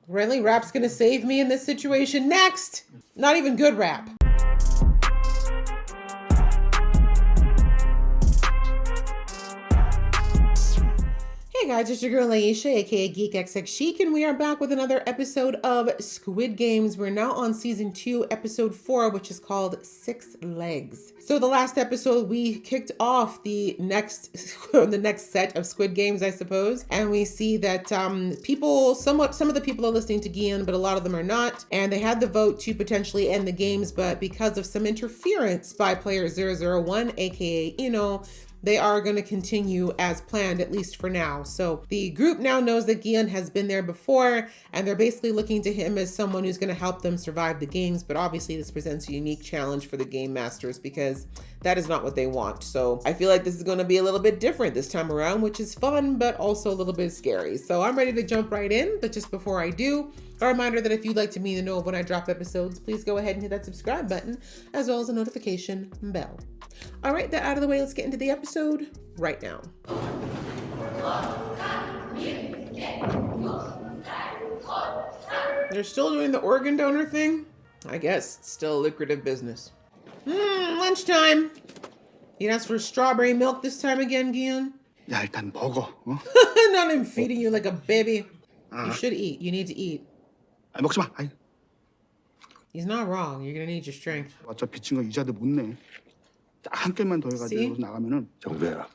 Really? Rap's gonna save me in this situation? Next! Not even good rap. Hey guys, it's your girl Aisha, aka GeekXX Chic, and we are back with another episode of Squid Games. We're now on season 2, episode 4, which is called 6 Legs. So the last episode, we kicked off the next set of Squid Games, I suppose, and we see that some of the people are listening to Gian, but a lot of them are not, and they had the vote to potentially end the games, but because of some interference by player 001, aka they are going to continue as planned, at least for now. So the group now knows that Gian has been there before, and they're basically looking to him as someone who's going to help them survive the games. But obviously this presents a unique challenge for the game masters because that is not what they want. So I feel like this is going to be a little bit different this time around, which is fun, but also a little bit scary. So I'm ready to jump right in. But just before I do, a reminder that if you'd like to be in the know of when I drop episodes, please go ahead and hit that subscribe button, as well as the notification bell. All right, that out of the way, let's get into the episode right now. They're still doing the organ donor thing? I guess it's still a lucrative business. Lunchtime. You asked for strawberry milk this time again, Gian? 야, 일단 먹어. 어? Not him feeding you like a baby. You should eat. You need to eat. 아니, 먹지 마. 아니. He's not wrong. You're gonna need your strength. 어차피 빚진 거 이자도 못 내. 딱 한 끗만 더 해가지고 나가면은. 정배야.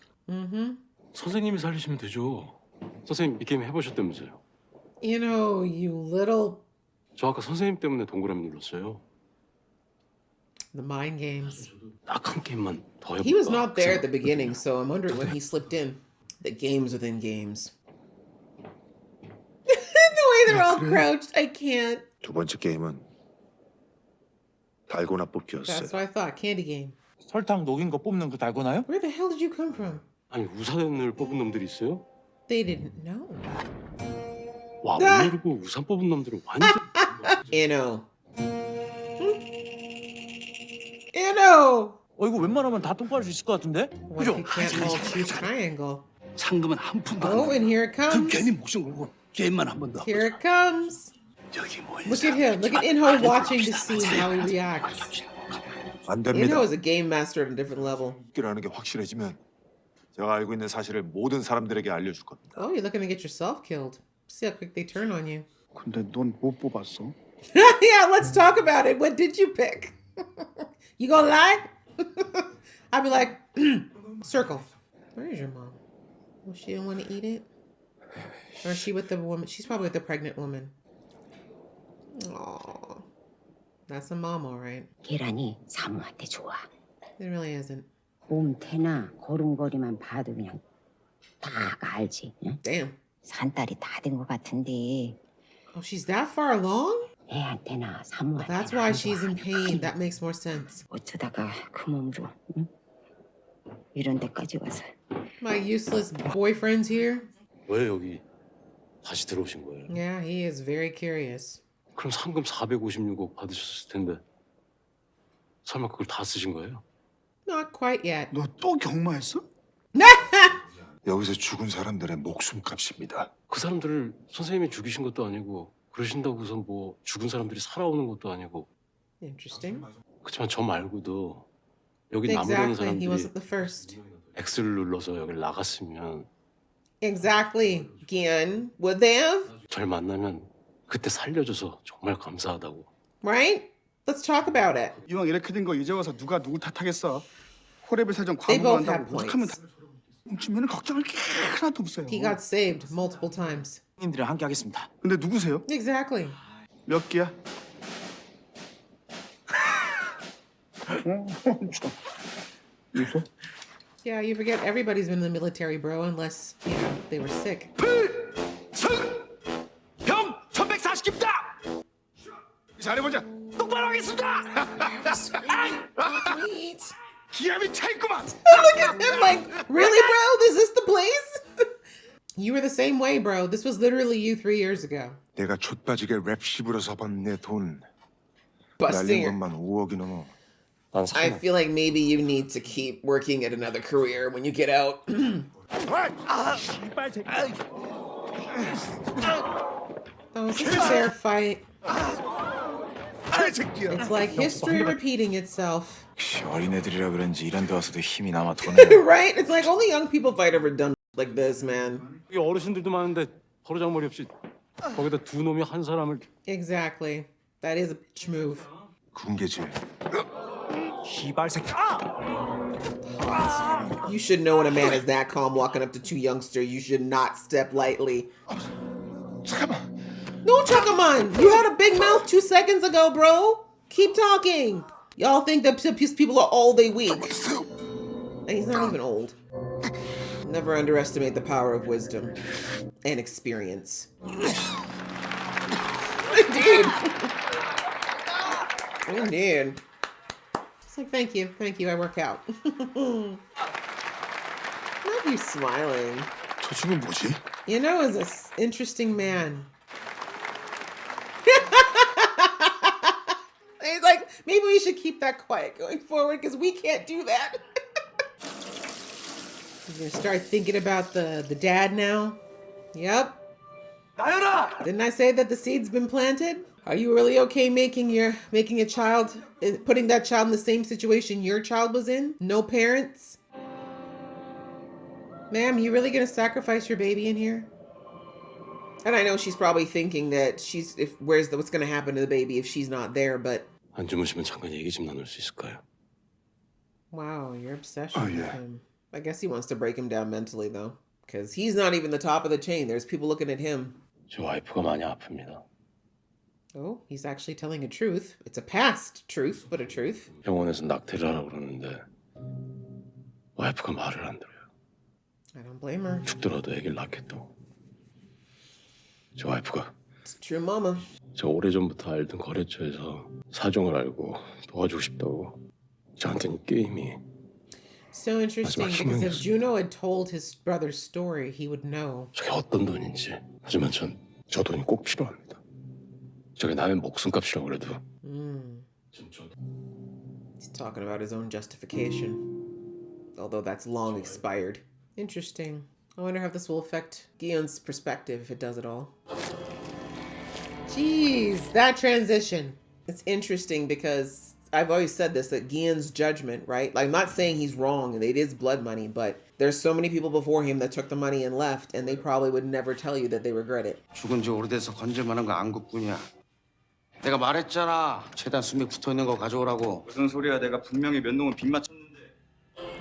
선생님이 살리시면 되죠. 선생님 이 게임 해보셨다면서요. You little... 저 아까 선생님 때문에 동그라미 눌렀어요. The mind games. 딱 한 게임만 더 해볼까. He was not there at the beginning, so I'm wondering when he slipped in. The games within games. The way they're all crouched, I can't. 두 번째 게임은 달고나 뽑기였어요. That's what I thought. Candy game. 설탕 녹인 거 뽑는 그 달고나요? Where the hell did you come from? 아니 우산을 뽑은 놈들이 있어요? They didn't know. 와, 못 모르고 우산 뽑은 놈들은 완전... 이거 웬만하면 다 통과할 수 있을 것 같은데? What if you can't all choose triangle? 상금은 한 푼도 안 Oh, and here it 그럼 comes. 괜히 목숨 걸고 게임만 한 번 더. Here it comes. 여기 뭐 Look at him. Look at Inho watching to see how he reacts. 안 됩니다. Inho is a game master at a different level. 라는 게 확실해지면 제가 알고 있는 사실을 모든 사람들에게 알려줄 겁니다. Oh, you're looking to get yourself killed. See how quick they turn on you. 근데 넌 못 뽑았어? Yeah, let's talk about it. What did you pick? You gonna lie? I'd be like, circle. Where is your mom? Well, she didn't want to eat it? Or is she with the woman? She's probably with the pregnant woman. Aww. That's a mom, all right. 계란이 사모한테 좋아. It really isn't. 몸태나 걸음걸이만 봐도 그냥 다 알지. 응? Damn. 산딸이 다 된 것 같은데 Oh, she's that far along? 애한테나 Well, 사모한테나 that's why she's in pain. That makes more sense. 어쩌다가 그 몸으로 응? 이런 데까지 와서 My useless boyfriend's here. 왜 여기 다시 들어오신 거예요? Yeah, he is very curious. 그럼 상금 456억 받으셨을 텐데 설마 그걸 다 쓰신 거예요? Not quite yet. 너 또 경마했어? 여기서 죽은 사람들의 목숨값입니다. 그 사람들을 선생님이 죽이신 것도 아니고 그러신다고서 뭐 죽은 사람들이 살아오는 것도 아니고 Interesting. 그렇지만 저 말고도 여기 남으려는 Exactly. He 사람들이 wasn't the first. X를 눌러서 여기를 나갔으면 Exactly. Gian, would they have? 절 만나면 그때 살려줘서 정말 감사하다고. Right? Let's talk about it. 이왕 이렇게 된 거 이제 와서 누가 누굴 탓하겠어? 호랩의 사정 They both 과무한다고 have 오죽하면 points. 훔치면 걱정할 게 하나도 없어요. He got saved multiple times. 님들이랑 함께 하겠습니다. 근데 누구세요? Exactly. 몇 끼야? 있어? Yeah, you forget everybody's been in the military, bro, unless, they were sick. 병 1140입니다. 잘해보자. 똑바로 하겠습니다. 기압이 차 있구만. Look at him like, really, bro? Is this the place? You were the same way, bro. This was literally you 3 years ago. 내가 좆빠지게 랩 씹으러서 번 내 돈 날린 Busting. 것만 5억이 넘어. 난 I 설마 feel like maybe you need to keep working at another career when you get out. Oh, is this a fair fight? 개새끼야. It's like history repeating itself. 역시 어린애들이라 그런지 이런 데 와서도 힘이 남아 도네. Right? It's like only young people fight over dumb like this, man. 여기 어르신들도 많은데 버르장머리 없이 거기다 두 놈이 한 사람을 Exactly. That is a bitch move. 군계질. 시발 새끼. You should know when a man is that calm walking up to two youngsters. You should not step lightly. 잠깐만. No, Chuckamon. You had a big mouth 2 seconds ago, bro. Keep talking. Y'all think that these people are all day weak. And he's not even old. Never underestimate the power of wisdom and experience. Indeed. Indeed. It's like, thank you, I work out. Love you smiling. 저 친구 뭐지? You know, is an interesting man. He's like, maybe we should keep that quiet going forward because we can't do that. He's gonna start thinking about the dad now. Yep. 나연아. Didn't I say that the seed's been planted? Are you really okay making a child, putting that child in the same situation your child was in? No parents? Ma'am, you really gonna sacrifice your baby in here? And I know she's probably thinking that what's gonna happen to the baby if she's not there, but 안 주무시면 잠깐 얘기 좀 나눌 수 있을까요? wow, your obsession Oh, with yeah. him. I guess he wants to break him down mentally though. Because he's not even the top of the chain. There's people looking at him. 제 와이프가 많이 아픕니다. Oh, he's actually telling a truth. It's a past truth, but a truth. 병원에서 낙태를 하라고 그러는데 와이프가 말을 안 들어요. I don't blame her. 죽더라도 애기를 낳겠다고. 제 와이프가 It's true, mama. 저 오래전부터 알던 거래처에서 사정을 알고 도와주고 싶다고 저한테는 게임이 So interesting because if Juno had told his brother's story, he would know. 저게 어떤 돈인지. 하지만 저 돈이 꼭 필요합니다. 저게 남의 목숨값이라고 그래도 He's talking about his own justification. Although that's long expired. Interesting. I wonder how this will affect Gion's perspective if it does at all. Jeez, that transition. It's interesting because I've always said this, that Gion's judgment, right? Like, I'm not saying he's wrong and it is blood money, but there's so many people before him that took the money and left, and they probably would never tell you that they regret it. 죽은 지 오래돼서 건질만한 거 안국뿐이야. 내가 말했잖아. 최대한 숨이 붙어있는 거 가져오라고. 무슨 소리야? 내가 분명히 몇 놈은 빗 맞췄는데.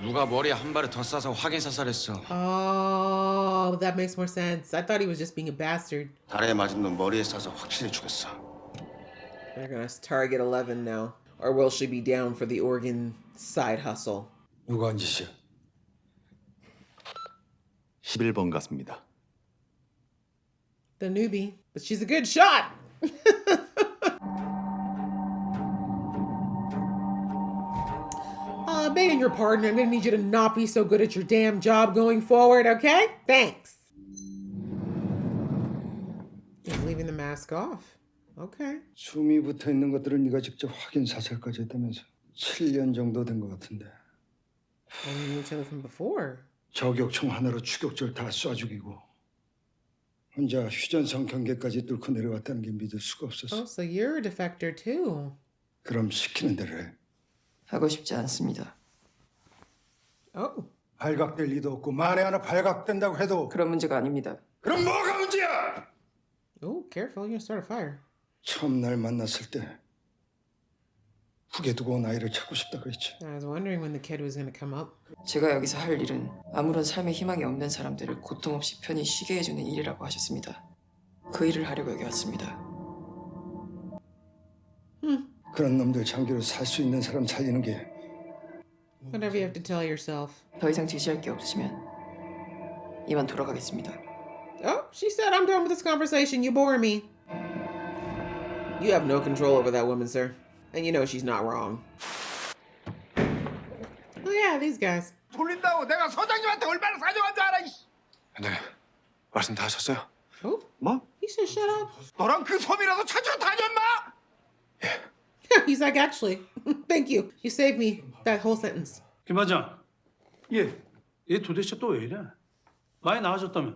누가 머리에 한 발을 더 싸서 확인 사살했어. Oh, that makes more sense. I thought he was just being a bastard. 다리에 맞은 놈 머리에 싸서 확실히 죽였어. They're gonna target 11 now. Or will she be down for the organ side hustle? 누가 한 짓이야? 11번 같습니다. The newbie. But she's a good shot! Begging your pardon, I'm gonna need you to not be so good at your damn job going forward, okay? Thanks. He's leaving the mask off. Okay. 숨이 붙어 있는 것들은 네가 직접 확인 사살까지 했다면서 7년 정도 된 것 같은데. Well, we knew each other from before. 저격총 하나로 추격자를 다 쏴 죽이고 혼자 휴전선 경계까지 뚫고 내려왔다는 게 믿을 수가 없었어. Oh, so you're a defector too. 그럼 시키는 대로 해. 하고 싶지 않습니다. Oh. 발각될 리도 없고 만에 하나 발각된다고 해도 그런 문제가 아닙니다. 그럼 뭐가 문제야? Oh, careful, you're gonna start a fire. 처음 날 만났을 때 후게 두고 온 아이를 찾고 싶다고 했지. I was wondering when the kid was gonna come up. 제가 여기서 할 일은 아무런 삶의 희망이 없는 사람들을 고통 없이 편히 쉬게 해주는 일이라고 하셨습니다. 그 일을 하려고 여기 왔습니다. 그런 놈들 장기로 살 수 있는 사람 살리는 게 Whatever you have to tell yourself. 더 이상 지시할 게 없으시면 이만 돌아가겠습니다. Oh, she said, I'm done with this conversation. You bore me. You have no control over that woman, sir. And you know she's not wrong. Oh, yeah, these guys. 돌린다고 내가 서장님한테 얼마나 사정한 줄 알아? 이씨. 네, 말씀 다 하셨어요? Oh, 뭐? he said, shut up. 너랑 그 섬이라도 찾으러 다녔나? He's like, actually, thank you. You saved me that whole sentence. 김 반장. 얘 도대체 또 왜 이래? 많이 나아졌다며?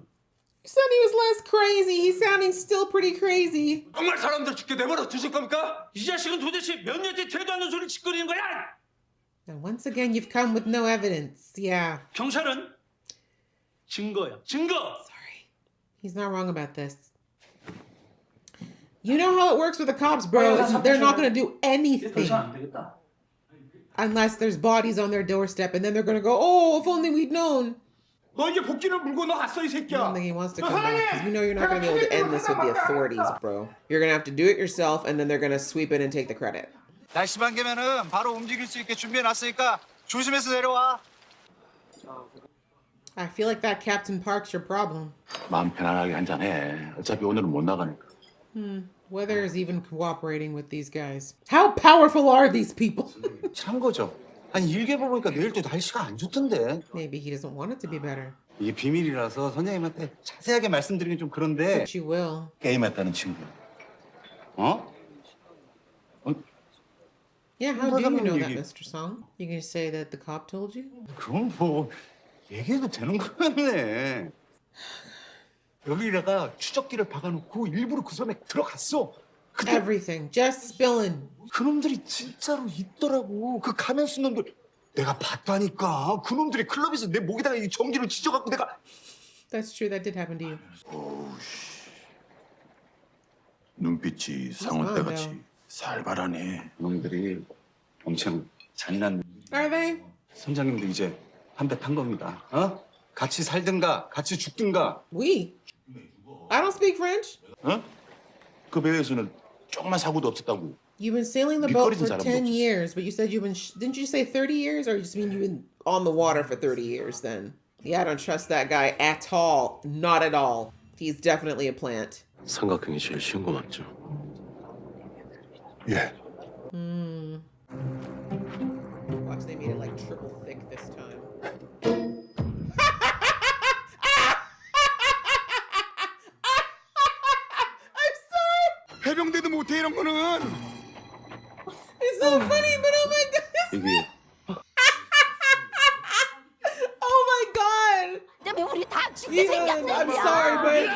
said he was less crazy. He's sounding still pretty crazy. 정말 사람들 죽게 내버려 두실 겁니까? 이 자식은 도대체 몇 년째 되도 않는 소리 짓거리는 거야? Now, once again, you've come with no evidence. Yeah. 경찰은 증거야. 증거. Sorry. He's not wrong about this. You know how it works with the cops, bro. They're not going to do anything unless there's bodies on their doorstep, and then they're going to go, oh, if only we'd known. 너 이제 복귀를 물고 너 갔어 이 I don't 새끼야. think he wants to come back because you know you're not going to be able to end this with the authorities, bro. You're going to have to do it yourself, and then they're going to sweep in and take the credit. 날씨 반개면은 바로 움직일 수 있게 준비해놨으니까 조심해서 내려와. I feel like that Captain Park's your problem. 마음 편안하게 한잔해. 어차피 오늘은 못 나가니까. Weather is even cooperating with these guys. How powerful are these people? 참 거죠. 아니 일개보 보니까 내일 또 날씨가 안 좋던데. Maybe he doesn't want it to be better. 이게 비밀이라서 선생님한테 자세하게 말씀드리긴 좀 그런데. But you will. 게임했다는 친구. 어? Yeah, how do you know that, Mr. Song? You gonna say that the cop told you? 그럼 뭐 얘기해도 되는 거였네. 여기다가 추적기를 박아놓고 일부러 그 섬에 들어갔어. 근데 Everything. Just spilling. 그놈들이 진짜로 있더라고. 그 가면 쓴 놈들. 내가 봤다니까. 그놈들이 클럽에서 내 목에다가 이 전기를 지져갖고 내가. That's true. That did happen to you. 눈빛이 상어떼같이 살벌하네. 놈들이 엄청 잔인한. Are they? 선장님도 이제 한 배 탄 겁니다. 어? 같이 살든가 같이 죽든가. We? I don't speak French. 어? 그 배에서는 조그만 사고도 없었다고. You've been sailing the boat 미끄러진 for 사람도 10 없었어. years, but you said you've been, didn't you say 30 years? Or you just mean you've been on the water for 30 years then? Yeah, I don't trust that guy at all. Not at all. He's definitely a plant. 삼각형이 제일 쉬운 거 맞죠? 예. Watch, they made it like triple thick this time. I'm sorry. 해병대도 못해 이런 거는. It's so funny, but oh my god. 이게 Oh my god. Ethan, I'm sorry, but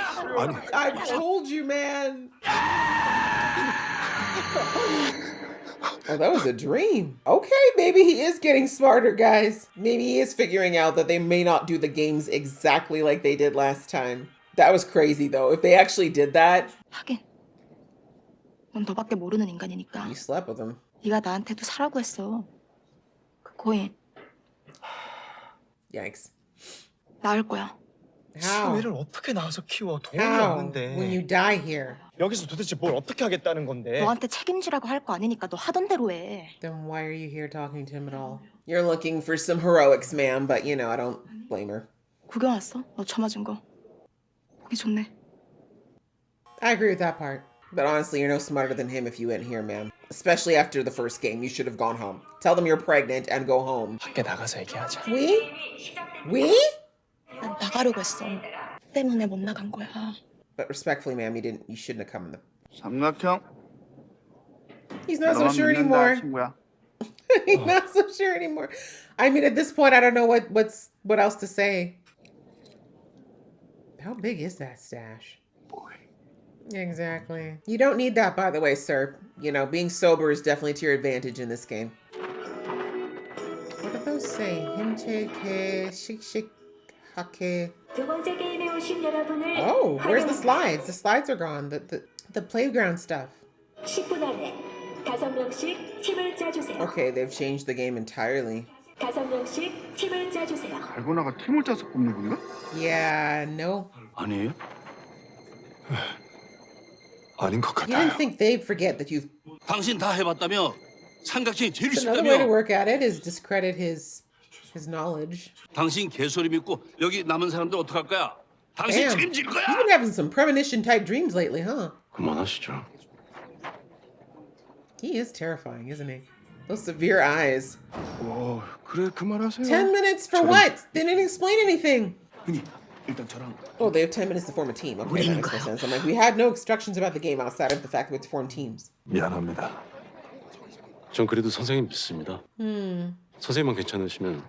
I told you, man. Oh, that was a dream. Okay, maybe he is getting smarter, guys. Maybe he is figuring out that they may not do the games exactly like they did last time. That was crazy, though. If they actually did that, 하긴 넌 너밖에 모르는 인간이니까 you slept with him. 네가 나한테도 사라고 했어. 그 코인 Yikes. 나을 거야. How? 애를 어떻게 낳아서 키워? 돈이 How? 없는데. When you die here. 여기서 도대체 뭘 어떻게 하겠다는 건데? 너한테 책임지라고 할 거 아니니까 너 하던 대로 해. Then why are you here talking to him at all? You're looking for some heroics, ma'am, but you know, I don't blame her. 구경 왔어? 너 처맞은 거. 보기 좋네. I agree with that part. But honestly, you're no smarter than him if you went here, ma'am. Especially after the first game, you should have gone home. Tell them you're pregnant and go home. 밖에 나가서 얘기하자. We? We? 난 나가려고 했어. 때문에 못 나간 거야. But respectfully, ma'am, you shouldn't have come in the... 삼각형. He's not so 너만 sure 믿는다, anymore. 친구야. He's not so sure anymore. I mean, at this point, I don't know what else to say. How big is that stash? Exactly. You don't need that, by the way, sir. You know, being sober is definitely to your advantage in this game. What do those say? Hinte ke shik hake. Oh, where's the slides? The slides are gone. The playground stuff. Okay, they've changed the game entirely. 달고나가 팀을 짜서 뽑는 건가? Yeah, no. 아니에요? 아닌 것 You 같아요. didn't think they'd forget that you've... 당신 다 해봤다며? 삼각형이 제일 So another way to 쉽다며? work at it is discredit his knowledge. 당신 개소리 믿고 여기 남은 사람들 어떡할 거야? 당신 Damn, 책임질 거야? you've been having some premonition type dreams lately, huh? 그만하시죠. He is terrifying, isn't he? Those severe eyes. 그래 그만하세요. 10 minutes for what? They didn't explain anything. 형님 일단 저랑 Oh, they have 10 minutes to form a team. Okay, that makes more sense. I'm like, we had no instructions about the game outside of the fact that we had to form teams. 미안합니다. 전 그래도 선생님 믿습니다. 선생님만 괜찮으시면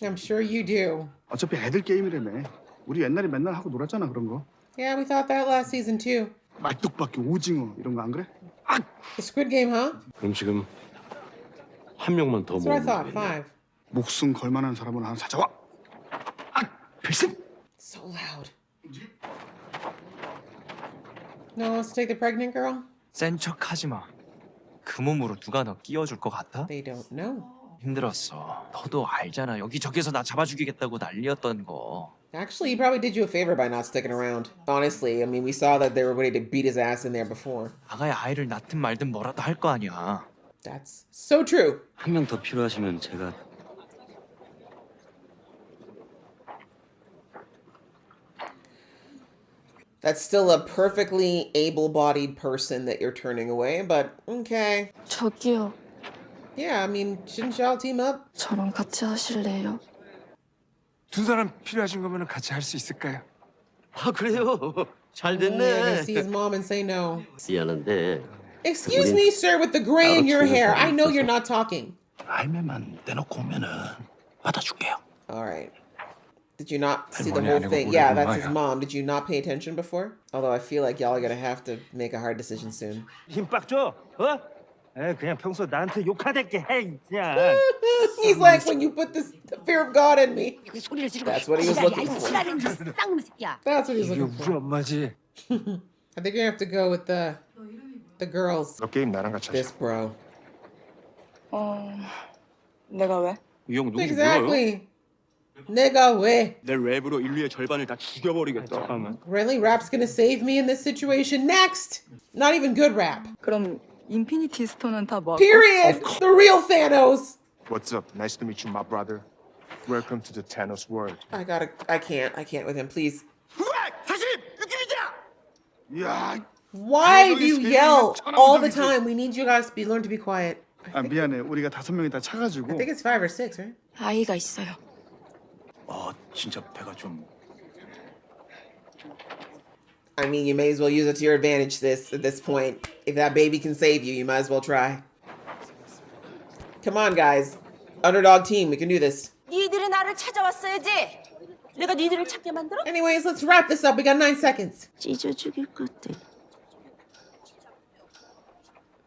I'm sure you do. 어차피 애들 게임이라며. 우리 옛날에 맨날 하고 놀았잖아 그런 거. Yeah, we thought that last season too. 말뚝박기 오징어 이런 거 안 그래? The Squid Game, huh? 그럼 지금 한 명만 더 That's what I 모으면 thought. 되겠네. 5. 목숨 걸만한 사람을 하나 찾아와. 필승. So loud. No one wants to take the pregnant girl? 센 척하지 마. 그 몸으로 누가 너 끼워줄 것 같아? They don't know. 힘들었어. 너도 알잖아. 여기저기서 나 잡아주겠다고 난리였던 거. Actually, he probably did you a favor by not sticking around. Honestly, I mean, we saw that they were ready to beat his ass in there before. 아가야 아이를 낳든 말든 뭐라도 할 거 아니야. That's so true. 한 명 더 필요하시면 제가 That's still a perfectly able-bodied person that you're turning away, but okay. 저기요, Yeah, I mean, shouldn't y'all team up? 저랑 같이 하실래요? 두 사람 필요하신 거면 같이 할 수 있을까요? 아 그래요? 잘 Only I can 됐네. see his mom and say no. 미안한데 Excuse me, sir, with the gray in your hair. I know you're not talking. 알매만 떼놓고 오면은 받아줄게요. All right. Did you not see the whole thing? Yeah, that's his mom. Did you not pay attention before? Although I feel like y'all are gonna have to make a hard decision soon. 힘빡 줘. 어? 에 그냥 평소 나한테 욕하댔게 해 그냥. He's like, when you put this the fear of God in me. That's what he was looking for. That's what he was 이게 looking 우리 for. 엄마지. I think you're gonna have to go with the girls. 너 게임 나랑 같이 This bro. 내가 왜? 이 형 누군지 몰라요? Exactly. Nigga, 왜? 내 랩으로 인류의 절반을 다 죽여버리겠다. 잠깐만. Really? Rap's gonna save me in this situation? Next! Not even good rap. 그럼 인피니티 스톤은 다 뭐? Period! The real Thanos! What's up? Nice to meet you, my brother. Welcome to the Thanos world. I can't with him, please. 사실 느낌이냐? 야, Why do you yell all the time? We need you guys to learn to be quiet. 아 미안해. 우리가 5명이 다 I 차가지고. think it's 5 or 6, right? 아이가 있어요. 진짜 배가 좀. I mean, you may as well use it to your advantage, sis, at this point. If that baby can save you, you might as well try. Come on, guys. Underdog team, we can do this. 니들이 나를 찾아왔어야지. 내가 니들을 찾게 만들어? Anyways, let's wrap this up. We got 9 seconds. 찢어 죽일 것들.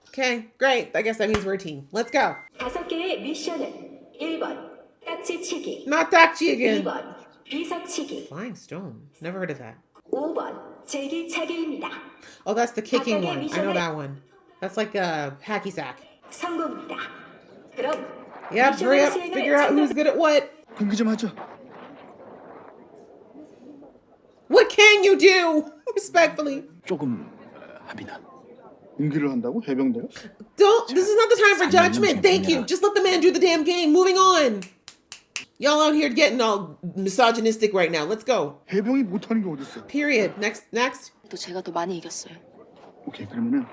Okay, great. I guess that means we're a team. Let's go. 5개의 미션은 1번 딱지치기, Not Dakchi again. 2번 비석치기, Flying stone. Never heard of that. 5번 제기차기입니다. Oh, that's the kicking one. I know that one. That's like a hacky sack. 성공입니다. 그럼 Yep, hurry up. Figure out who's good at what. 경기 좀 하죠. What can you do? Respectfully. 조금 합니다. 연기를 한다고? 해병대가? Don't. This is not the time for judgment. Thank you. Just let the man do the damn game. Moving on. Y'all out here getting all misogynistic right now. Let's go. 해병이 못하는 게 어딨어? Period. Next. 또 제가 더 많이 이겼어요. 오케이 그러면은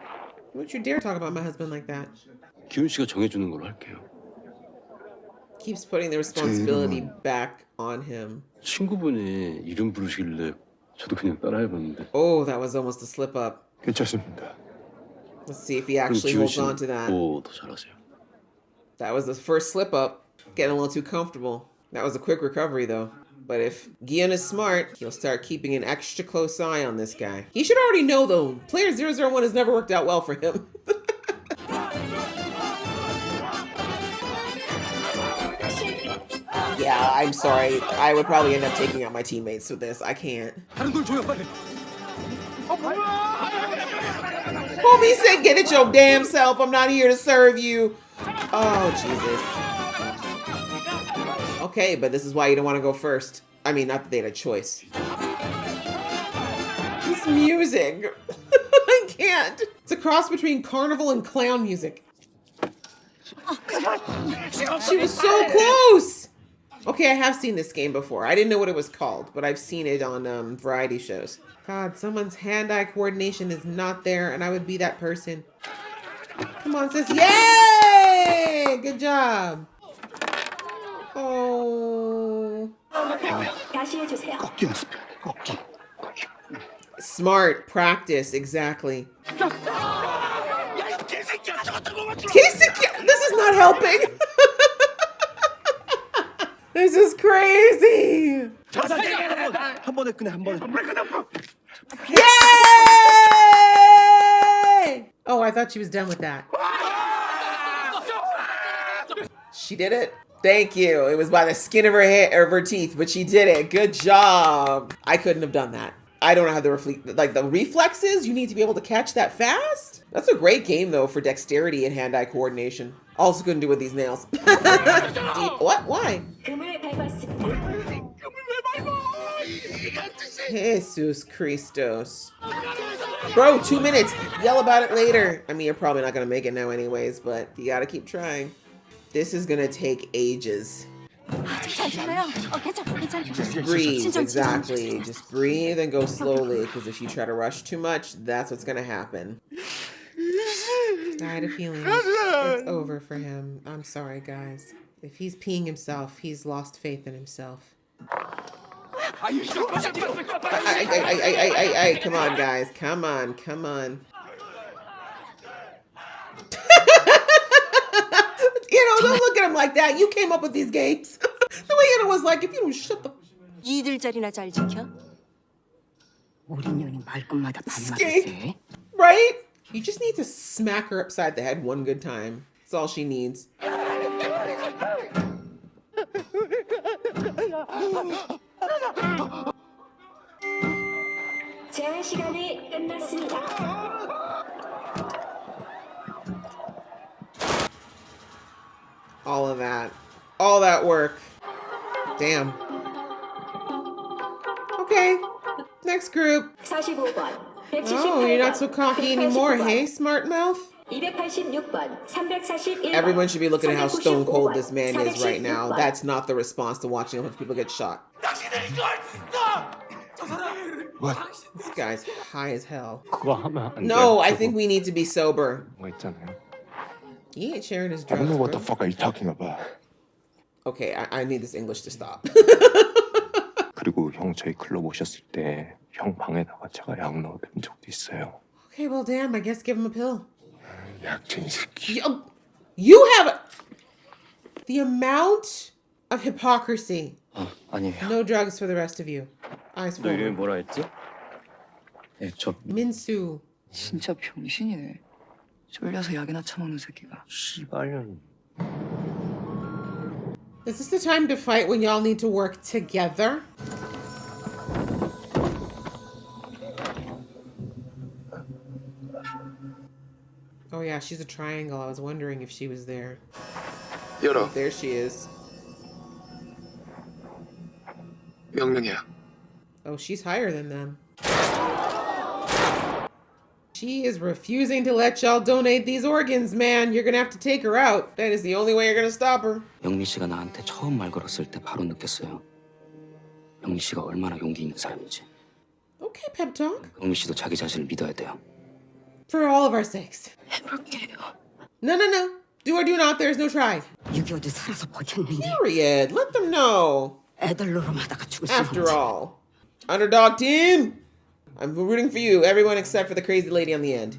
Don't you dare talk about my husband like that. 기훈 씨가 정해주는 걸로 할게요. Keeps putting the responsibility back on him. 친구분이 이름 부르시길래 저도 그냥 따라해봤는데. Oh, that was almost a slip up. 괜찮습니다. Let's see if he 그럼 actually 기훈 holds on to 씨는 that. 뭐 더 잘하세요? That was the first slip up. Getting a little too comfortable. That was a quick recovery though. But if Guion is smart, he'll start keeping an extra close eye on this guy. He should already know though. Player 001 has never worked out well for him. Yeah, I'm sorry. I would probably end up taking out my teammates with this. I can't. Homie said, get it your damn self. I'm not here to serve you. Oh, Jesus. Okay, but this is why you don't want to go first. I mean, not that they had a choice. This music. I can't. It's a cross between carnival and clown music. She was so close. Okay, I have seen this game before. I didn't know what it was called, but I've seen it on variety shows. God, someone's hand-eye coordination is not there, and I would be that person. Come on, sis. Yay! Good job. Oh. 다시 해주세요. 꺾기 연습해. 꺾기. Smart practice, exactly. This is not helping. This is crazy. 한 번에 끝내 한 번에. Yay! Oh, I thought she was done with that. She did it. Thank you. It was by the skin of her hair, of her teeth, but she did it. Good job. I couldn't have done that. I don't know how the reflexes. You need to be able to catch that fast. That's a great game though for dexterity and hand-eye coordination. Also couldn't do with these nails. What? Why? Jesus Christos. Bro, 2 minutes. Yell about it later. I mean, you're probably not gonna make it now anyways, but you gotta keep trying. This is gonna take ages. Just breathe, exactly. Just breathe and go slowly, because if you try to rush too much, that's what's gonna happen. I had a feeling it's over for him. I'm sorry, guys. If he's peeing himself, he's lost faith in himself. Come on, guys. Come on, come on. Don't look at him like that. You came up with these games. The way it was like, if you don't shut the... 이들 자리나 잘 지켜. 우리 년이 말끝마다 반말을 Right? You just need to smack her upside the head one good time. That's all she needs. 제한 시간이 끝났습니다. All of that. All that work. Damn. Okay. Next group. 45번. Oh, you're not so cocky anymore, hey, smart mouth? 286번. 341번. Everyone should be looking at how stone cold this man is right now. That's not the response to watching a bunch of people get shot. What? This guy's high as hell. 그거 하면 안 돼. No, I think we need to be sober. 뭐 있잖아요. He ain't sharing his I drugs, don't know what bro. the fuck are you talking about. Okay, I need this English to stop. 그리고 형 저희 클럽 오셨을 때 형 방에다가 제가 약 넣어드린 적도 있어요. Okay, well, damn, I guess give him a pill. 약쟁이 새끼. You have the amount of hypocrisy. 아니에요. No drugs for the rest of you. Eyes 너 이름이 forward. 뭐라 했지? 예, 저 Minsu. 진짜 병신이네. 쫄려서 약이나 처먹는 새끼가. 씨발년. Is this the time to fight when y'all need to work together? Oh yeah, she's a triangle. I was wondering if she was there. 열어. There she is. 명령이야. Oh, she's higher than them. She is refusing to let y'all donate these organs, man. You're gonna have to take her out. That is the only way you're gonna stop her. 영미 씨가 나한테 처음 말 걸었을 때 바로 느꼈어요. 영미 씨가 얼마나 용기 있는 사람인지. Okay, pep talk. 영미 씨도 자기 자신을 믿어야 돼요. For all of our sakes. 해볼게요. No. Do or do not. There's no try. 6.25도 살아서 버텼는데 Period. Let them know. 애들 노름하다가 죽을 After all. Underdog team. I'm rooting for you. Everyone except for the crazy lady on the end.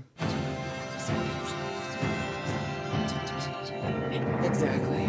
Exactly.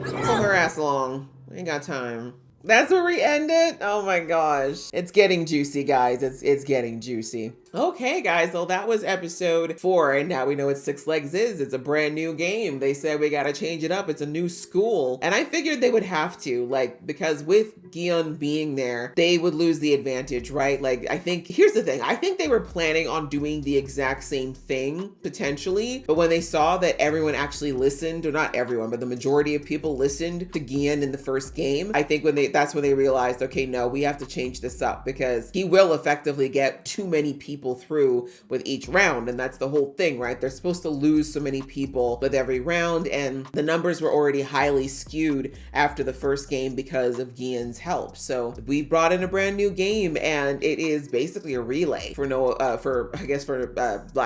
Pull her ass along. We ain't got time. That's where we end it? Oh my gosh. It's getting juicy, guys. It's getting juicy. Okay, guys. Well, that was episode 4. And now we know what Six Legs is. It's a brand new game. They said we gotta change it up. It's a new school. And I figured they would have to, like, because with Gion being there, they would lose the advantage, right? Like, I think, here's the thing. I think they were planning on doing the exact same thing, potentially. But when they saw that everyone actually listened, or not everyone, but the majority of people listened to Gion in the first game, I think that's when they realized, okay, no, we have to change this up because he will effectively get too many people through with each round. And that's the whole thing, right? They're supposed to lose so many people with every round. And the numbers were already highly skewed after the first game because of Gion's help. So we brought in a brand new game and it is basically a relay for lack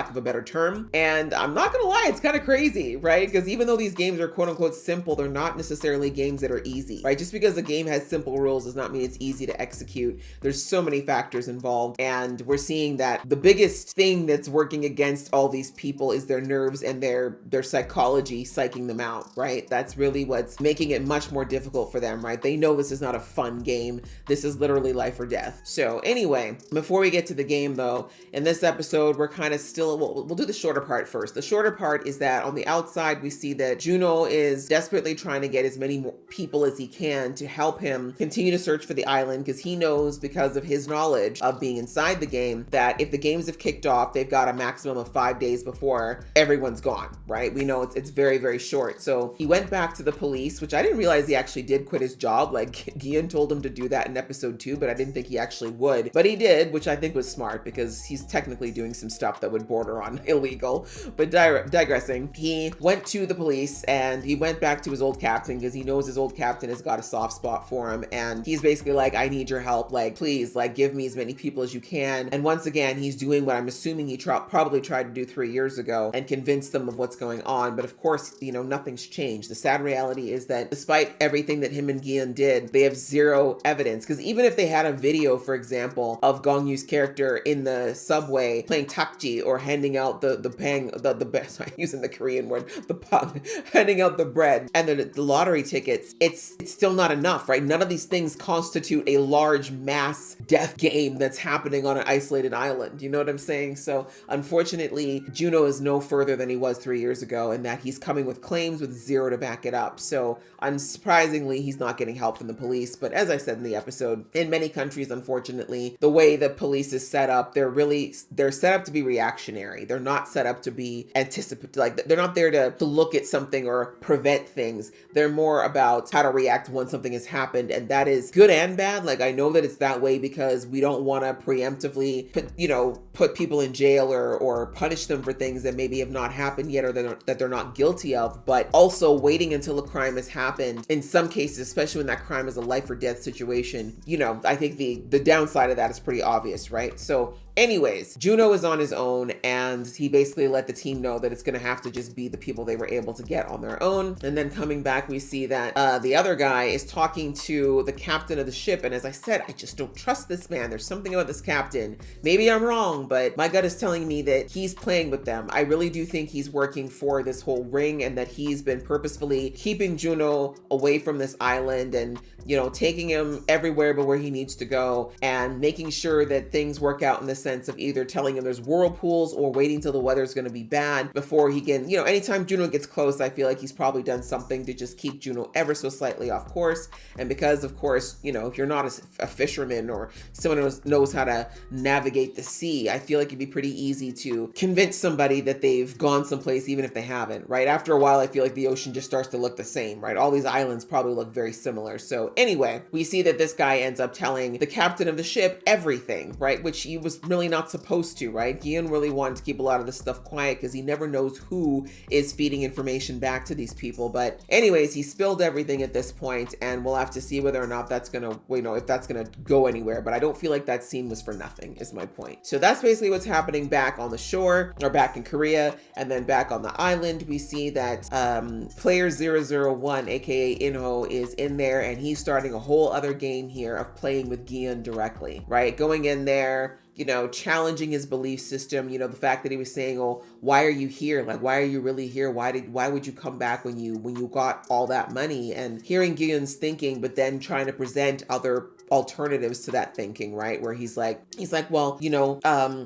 of a better term. And I'm not gonna lie, it's kind of crazy, right? Because even though these games are quote unquote simple, they're not necessarily games that are easy, right? Just because a game has simple rules does not mean it's easy to execute. There's so many factors involved, and we're seeing that the biggest thing that's working against all these people is their nerves and their psychology psyching them out, right? That's really what's making it much more difficult for them, right? They know this is not a fun game. This is literally life or death. So anyway, before we get to the game though, in this episode, we're kind of still, we'll do the shorter part first. The shorter part is that on the outside, we see that Juno is desperately trying to get as many more people as he can to help him continue to search for the island, because he knows, because of his knowledge of being inside the game, that if the games have kicked off, they've got a maximum of 5 days before everyone's gone, right? We know it's very, very short. So he went back to the police, which I didn't realize he actually did quit his job. Like Gian told him to do that in episode 2, but I didn't think he actually would. But he did, which I think was smart, because he's technically doing some stuff that would border on illegal. But digressing, he went to the police and he went back to his old captain, because he knows his old captain has got a soft spot for him. And he's basically like, I need your help. Like, please, like, give me as many people as you can. And once again, he's doing what I'm assuming he probably tried to do 3 years ago and convince them of what's going on. But of course, you know, nothing's changed. The sad reality is that despite everything that him and Gian did, they have zero evidence. Because even if they had a video, for example, of Gong Yu's character in the subway playing takji or handing out sorry, using the Korean word, handing out the bread and the lottery tickets, it's still not enough, right? None of these things constitute a large mass death game that's happening on an isolated island. You know what I'm saying? So unfortunately, Juno is no further than he was 3 years ago, in that he's coming with claims with zero to back it up. So unsurprisingly, he's not getting help from the police. But as I said in the episode, in many countries, unfortunately, the way the police is set up, they're set up to be reactionary. They're not set up to be anticipatory. Like, they're not there to look at something or prevent things. They're more about how to react when something has happened. And that is good and bad. Like, I know that it's that way because we don't want to preemptively put people in jail or punish them for things that maybe have not happened yet, or that they're not guilty of. But also waiting until a crime has happened, in some cases, especially when that crime is a life or death situation, I think the downside of that is pretty obvious, right? So anyways, Juno is on his own, and he basically let the team know that it's going to have to just be the people they were able to get on their own. And then coming back, we see that the other guy is talking to the captain of the ship. And as I said, I just don't trust this man. There's something about this captain. Maybe I'm wrong, but my gut is telling me that he's playing with them. I really do think he's working for this whole ring, and that he's been purposefully keeping Juno away from this island and, taking him everywhere but where he needs to go, and making sure that things work out in the sense of either telling him there's whirlpools or waiting till the weather's going to be bad before he can, anytime Juno gets close, I feel like he's probably done something to just keep Juno ever so slightly off course. And because, of course, if you're not a fisherman or someone who knows how to navigate the sea, I feel like it'd be pretty easy to convince somebody that they've gone someplace, even if they haven't, right? After a while, I feel like the ocean just starts to look the same, right? All these islands probably look very similar. So anyway, we see that this guy ends up telling the captain of the ship everything, right? Which he was really not supposed to, right? Gian really wanted to keep a lot of this stuff quiet because he never knows who is feeding information back to these people. But anyways, he spilled everything at this point, and we'll have to see whether or not that's gonna, if that's gonna go anywhere. But I don't feel like that scene was for nothing, is my point. So that's basically what's happening back on the shore, or back in Korea. And then back on the island, we see that player 001, aka Inho, is in there, and he's starting a whole other game here of playing with Gian directly, right? Going in there, challenging his belief system, the fact that he was saying, oh, why are you here? Like, why are you really here? Why would you come back when you got all that money? And hearing Gideon's thinking, but then trying to present other alternatives to that thinking, right? Where he's like, well,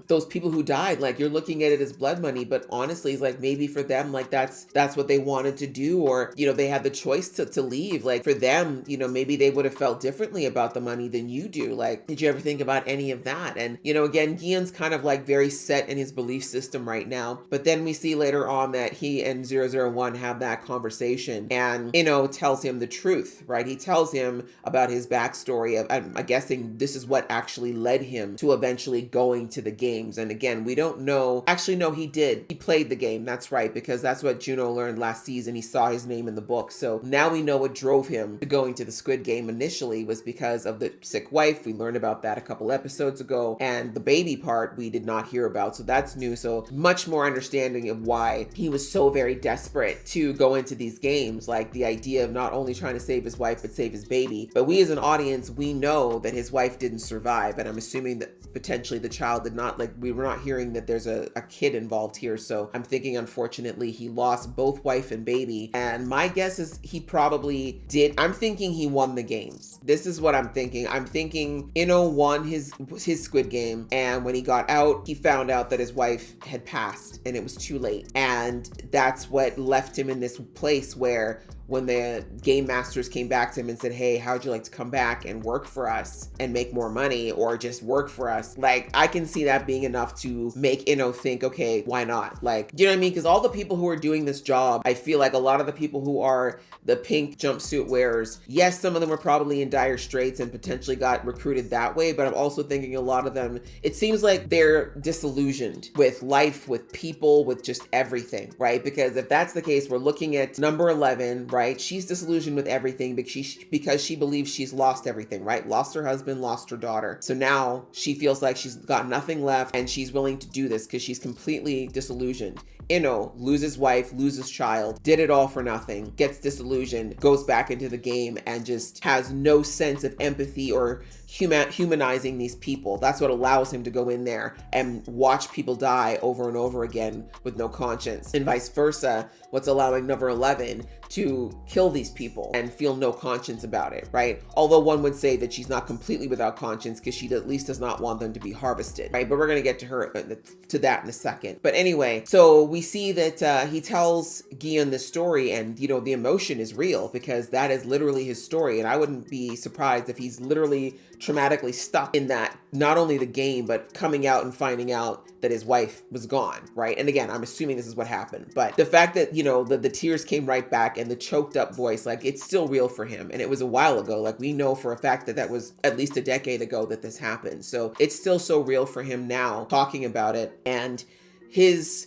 those people who died, like, you're looking at it as blood money, but honestly, he's like, maybe for them, like, that's what they wanted to do, or, they had the choice to leave. Like, for them, maybe they would have felt differently about the money than you do. Like, did you ever think about any of that? And, again, Gian's kind of like very set in his belief system right now. But then we see later on that he and 001 have that conversation, and, tells him the truth, right? He tells him about his backstory of, I'm guessing this is what actually led him to eventually going to the games. And again, we don't know. Actually, no, he did. He played the game. That's right, because that's what Juno learned last season. He saw his name in the book. So now we know what drove him to going to the Squid Game initially was because of the sick wife. We learned about that a couple episodes ago. And the baby part we did not hear about. So that's new. So much more understanding of why he was so very desperate to go into these games. Like the idea of not only trying to save his wife, but save his baby. But we as an audience, we know know that his wife didn't survive, and I'm assuming that potentially the child did not, like, we were not hearing that there's a kid involved here. So I'm thinking, unfortunately, he lost both wife and baby. And my guess is he probably did. I'm thinking he won the games. This is what I'm thinking. I'm thinking Ino won his Squid Game, and when he got out, he found out that his wife had passed and it was too late. And that's what left him in this place where when the game masters came back to him and said, hey, how'd you like to come back and work for us and make more money, or just work for us? Like, I can see that being enough to make Ino think, okay, why not? Like, you know what I mean? Because all the people who are doing this job, I feel like a lot of the people who are the pink jumpsuit wearers, yes, some of them are probably in dire straits and potentially got recruited that way, but I'm also thinking a lot of them, it seems like they're disillusioned with life, with people, with just everything, right? Because if that's the case, we're looking at number 11, right? She's disillusioned with everything because she believes she's lost everything, right? Lost her husband, lost her daughter. So now she feels like she's got nothing left and she's willing to do this because she's completely disillusioned. Ino loses wife, loses child, did it all for nothing, gets disillusioned, goes back into the game and just has no sense of empathy or humanizing these people. That's what allows him to go in there and watch people die over and over again with no conscience, and vice versa. What's allowing number 11 to kill these people and feel no conscience about it, right? Although one would say that she's not completely without conscience because she at least does not want them to be harvested, right? But we're going to get to that in a second. But anyway, so we see that he tells Guion this story, and you know, the emotion is real because that is literally his story. And I wouldn't be surprised if he's literally traumatically stuck in that, not only the game, but coming out and finding out that his wife was gone, right? And again, I'm assuming this is what happened, but the fact that, you know, the tears came right back and the choked up voice, like, it's still real for him. And it was a while ago. Like, we know for a fact that that was at least a decade ago that this happened. So it's still so real for him now talking about it. And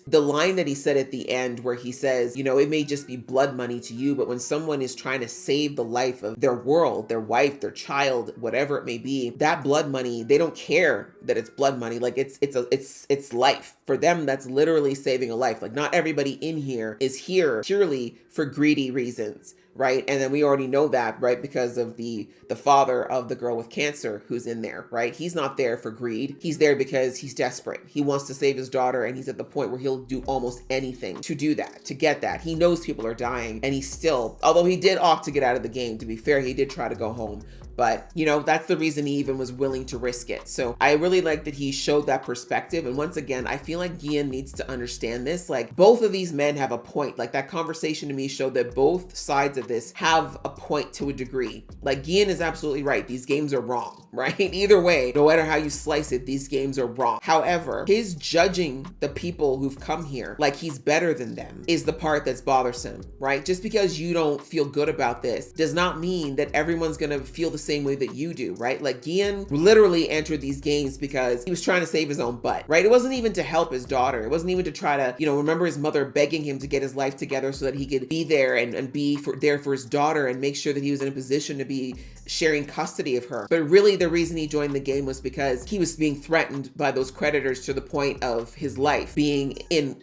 the line that he said at the end where he says, you know, it may just be blood money to you, but when someone is trying to save the life of their world, their wife, their child, whatever it may be, that blood money, they don't care that it's blood money. Like, it's life for them. That's literally saving a life. Like, not everybody in here is here purely for greedy reasons, right? And then we already know that, right? Because of the father of the girl with cancer who's in there, right? He's not there for greed. He's there because he's desperate. He wants to save his daughter, and he's at the point where he'll do almost anything to do that, to get that. He knows people are dying, and he still, although he did opt to get out of the game, to be fair, he did try to go home. But, you know, that's the reason he even was willing to risk it. So I really like that he showed that perspective. And once again, I feel like Guion needs to understand this. Like, both of these men have a point. Like, that conversation to me showed that both sides of this have a point to a degree. Like, Guion is absolutely right. These games are wrong, right? Either way, no matter how you slice it, these games are wrong. However, his judging the people who've come here like he's better than them is the part that's bothersome, right? Just because you don't feel good about this does not mean that everyone's gonna feel the same way that you do, right? Like, Guion literally entered these games because he was trying to save his own butt, right? It wasn't even to help his daughter. It wasn't even to try to, you know, remember his mother begging him to get his life together so that he could be there and be there for his daughter and make sure that he was in a position to be sharing custody of her. But really the reason he joined the game was because he was being threatened by those creditors to the point of his life being in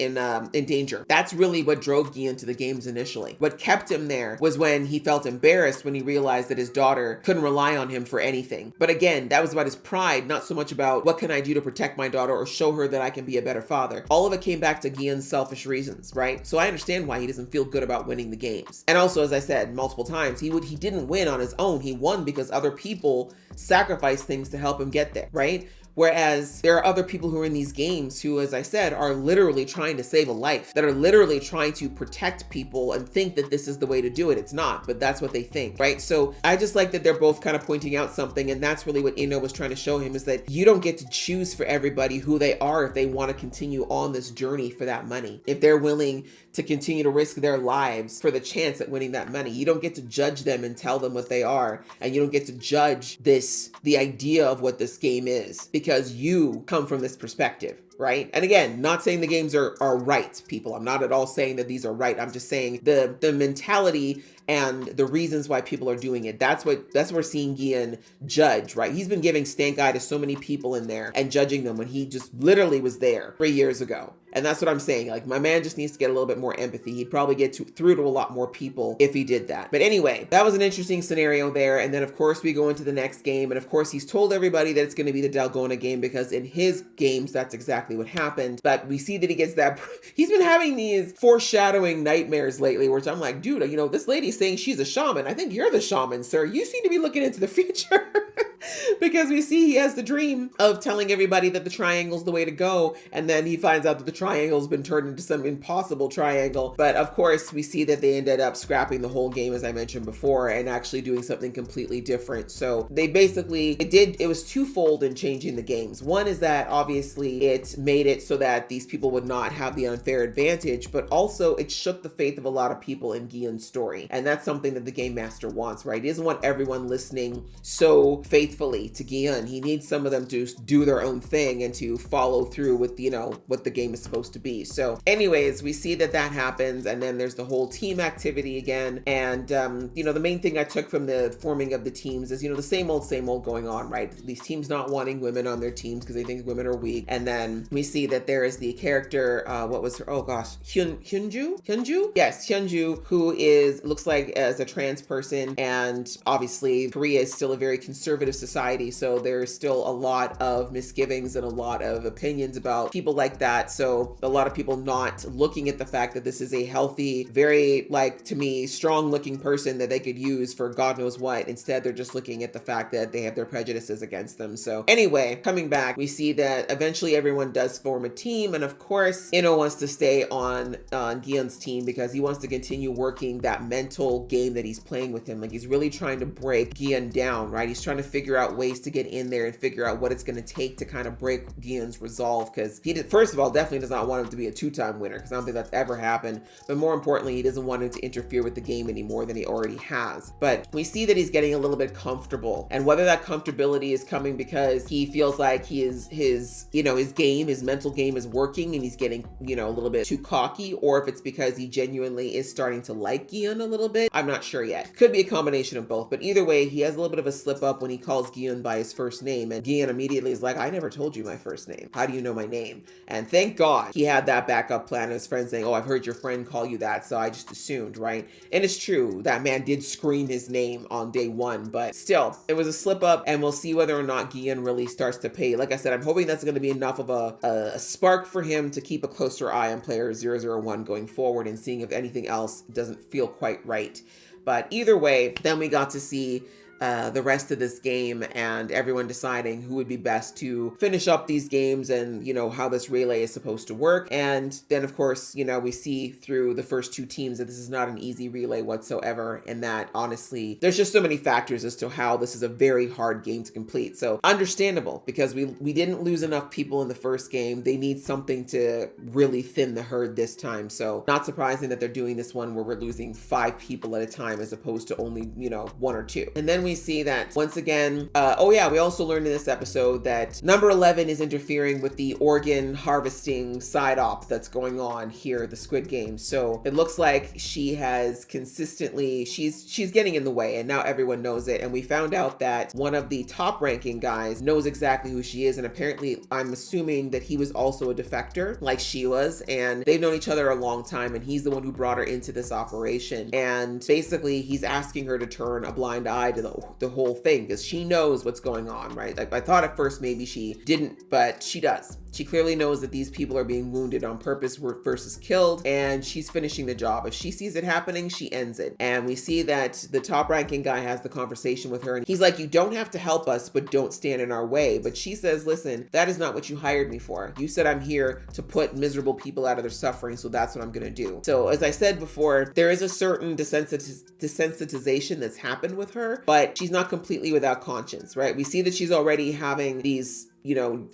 danger. That's really what drove Guion to the games initially. What kept him there was when he felt embarrassed when he realized that his daughter couldn't rely on him for anything. But again, that was about his pride, not so much about what can I do to protect my daughter or show her that I can be a better father. All of it came back to Guion's selfish reasons, right? So I understand why he doesn't feel good about winning the games. And also, as I said multiple times, he didn't win on his own. He won because other people sacrificed things to help him get there, right? Whereas there are other people who are in these games who, as I said, are literally trying to save a life, that are literally trying to protect people and think that this is the way to do it. It's not, but that's what they think, right? So I just like that they're both kind of pointing out something, and that's really what Ino was trying to show him, is that you don't get to choose for everybody who they are if they want to continue on this journey for that money. If they're willing to continue to risk their lives for the chance at winning that money, you don't get to judge them and tell them what they are, and you don't get to judge the idea of what this game is, because you come from this perspective, right? And again, not saying the games are right, people. I'm not at all saying that these are right. I'm just saying the mentality and the reasons why people are doing it. That's what we're seeing Gian judge, right? He's been giving stank eye to so many people in there and judging them when he just literally was there 3 years ago. And that's what I'm saying. Like, my man just needs to get a little bit more empathy. He'd probably get through to a lot more people if he did that. But anyway, that was an interesting scenario there. And then of course we go into the next game. And of course he's told everybody that it's going to be the Dalgona game because in his games, that's exactly what happened. But we see that he gets that. He's been having these foreshadowing nightmares lately, which I'm like, dude, you know, this lady's saying she's a shaman. I think you're the shaman, sir. You seem to be looking into the future. Because we see he has the dream of telling everybody that the triangle's the way to go, and then he finds out that the triangle's been turned into some impossible triangle. But of course, we see that they ended up scrapping the whole game, as I mentioned before, and actually doing something completely different. So they basically, it was twofold in changing the games. One is that obviously it made it so that these people would not have the unfair advantage, but also it shook the faith of a lot of people in Guillen's story. And that's something that the game master wants, right? He doesn't want everyone listening so faithfully to Guillen. He needs some of them to do their own thing and to follow through with, you know, what the game is supposed to be. So anyways, we see that happens, and then there's the whole team activity again. And you know, the main thing I took from the forming of the teams is, you know, the same old going on, right? These teams not wanting women on their teams because they think women are weak. And then we see that there is the character, what was her, oh gosh, Hyunju? Yes, Hyunju, who looks like as a trans person, and obviously Korea is still a very conservative society, so there's still a lot of misgivings and a lot of opinions about people like that. So a lot of people not looking at the fact that this is a healthy, very, like, to me, strong looking person that they could use for God knows what. Instead, they're just looking at the fact that they have their prejudices against them. So anyway, coming back, we see that eventually everyone does form a team, and of course Ino wants to stay on Guillen's team because he wants to continue working that mental game that he's playing with him. Like, he's really trying to break Guillen down, right? He's trying to figure out ways to get in there and figure out what it's going to take to kind of break Guillen's resolve, because he first of all, definitely does not want him to be a two-time winner, because I don't think that's ever happened. But more importantly, he doesn't want him to interfere with the game any more than he already has. But we see that he's getting a little bit comfortable, and whether that comfortability is coming because he feels like his mental game is working and he's getting, you know, a little bit too cocky, or if it's because he genuinely is starting to like Guillen a little bit, I'm not sure yet. Could be a combination of both, but either way, he has a little bit of a slip up when he calls Guillen by his first name, and Guillen immediately is like, I never told you my first name. How do you know my name? And thank God he had that backup plan of his friend saying, oh, I've heard your friend call you that, so I just assumed, right? And it's true, that man did scream his name on day one, but still, it was a slip up, and we'll see whether or not Guillen really starts to pay. Like I said, I'm hoping that's going to be enough of a spark for him to keep a closer eye on player 001 going forward and seeing if anything else doesn't feel quite right. But either way, then we got to see the rest of this game and everyone deciding who would be best to finish up these games and, you know, how this relay is supposed to work. And then of course, you know, we see through the first two teams that this is not an easy relay whatsoever, and that honestly, there's just so many factors as to how this is a very hard game to complete. So understandable, because we didn't lose enough people in the first game. They need something to really thin the herd this time. So not surprising that they're doing this one where we're losing 5 people at a time as opposed to only, you know, 1 or 2. And then we see that once again, we also learned in this episode that number 11 is interfering with the organ harvesting side op that's going on here at the Squid Game. So it looks like she has consistently, she's getting in the way, and now everyone knows it. And we found out that one of the top ranking guys knows exactly who she is, and apparently I'm assuming that he was also a defector like she was, and they've known each other a long time, and he's the one who brought her into this operation. And basically he's asking her to turn a blind eye to the whole thing, because she knows what's going on, right? Like, I thought at first maybe she didn't, but she does. She clearly knows that these people are being wounded on purpose versus killed, and she's finishing the job. If she sees it happening, she ends it. And we see that the top ranking guy has the conversation with her, and he's like, you don't have to help us, but don't stand in our way. But she says, listen, that is not what you hired me for. You said I'm here to put miserable people out of their suffering, so that's what I'm gonna do. So as I said before, there is a certain desensitization that's happened with her, but she's not completely without conscience, right? We see that she's already having these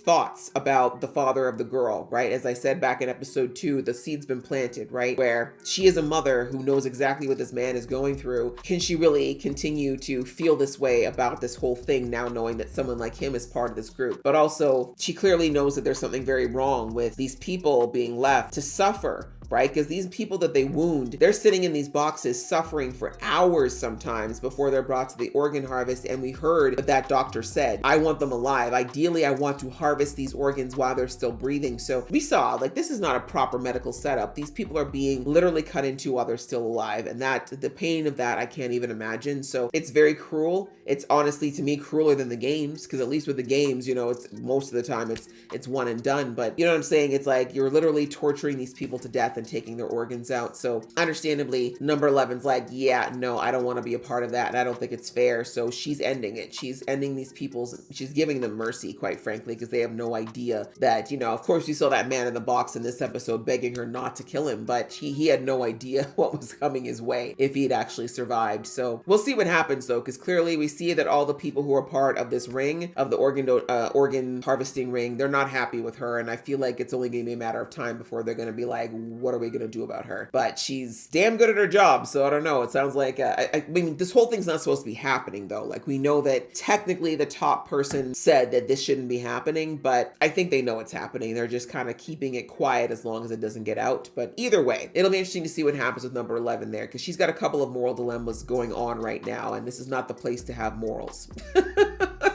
thoughts about the father of the girl, right? As I said back in episode 2, the seed's been planted, right? Where she is a mother who knows exactly what this man is going through. Can she really continue to feel this way about this whole thing now, knowing that someone like him is part of this group? But also, she clearly knows that there's something very wrong with these people being left to suffer, right? Because these people that they wound, they're sitting in these boxes suffering for hours sometimes before they're brought to the organ harvest. And we heard that doctor said, I want them alive. Ideally, I want to harvest these organs while they're still breathing. So we saw, like, this is not a proper medical setup. These people are being literally cut into while they're still alive. And the pain of that, I can't even imagine. So it's very cruel. It's honestly, to me, crueler than the games. Because at least with the games, it's most of the time it's one and done. But you know what I'm saying? It's like you're literally torturing these people to death and taking their organs out. So understandably, number 11's like, yeah, no, I don't want to be a part of that. And I don't think it's fair. So she's ending it. She's ending these people's, she's giving them mercy, quite frankly, because they have no idea that, of course we saw that man in the box in this episode begging her not to kill him, but he had no idea what was coming his way if he'd actually survived. So we'll see what happens though, because clearly we see that all the people who are part of this ring, of the organ harvesting ring, they're not happy with her. And I feel like it's only going to be a matter of time before they're going to be like, what are we going to do about her? But she's damn good at her job. So I don't know. It sounds like, I mean, this whole thing's not supposed to be happening though. Like, we know that technically the top person said that this shouldn't be happening, but I think they know it's happening. They're just kind of keeping it quiet as long as it doesn't get out. But either way, it'll be interesting to see what happens with number 11 there, because she's got a couple of moral dilemmas going on right now. And this is not the place to have morals.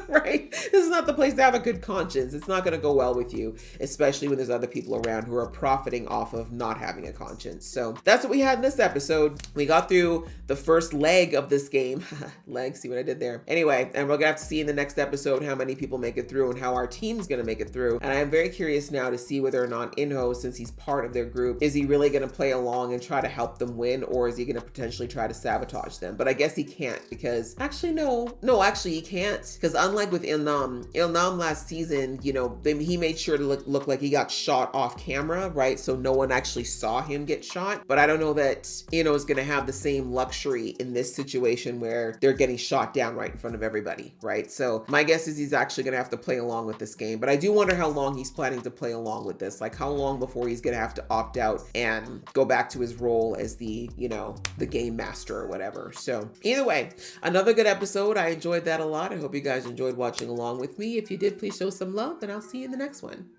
Right? This is not the place to have a good conscience. It's not going to go well with you, especially when there's other people around who are profiting off of not having a conscience. So that's what we had in this episode. We got through the first leg of this game. Leg, see what I did there? Anyway, and we're going to have to see in the next episode how many people make it through and how our team's going to make it through. And I am very curious now to see whether or not Inho, since he's part of their group, is he really going to play along and try to help them win, or is he going to potentially try to sabotage them? But I guess he can't, because actually, actually he can't, because unlike with Ilnam last season, he made sure to look like he got shot off camera, right? So no one actually saw him get shot. But I don't know that is going to have the same luxury in this situation where they're getting shot down right in front of everybody, right? So my guess is he's actually going to have to play along with this game. But I do wonder how long he's planning to play along with this. Like, how long before he's going to have to opt out and go back to his role as the game master or whatever. So either way, another good episode. I enjoyed that a lot. I hope you guys enjoyed watching along with me. If you did, please show some love, and I'll see you in the next one.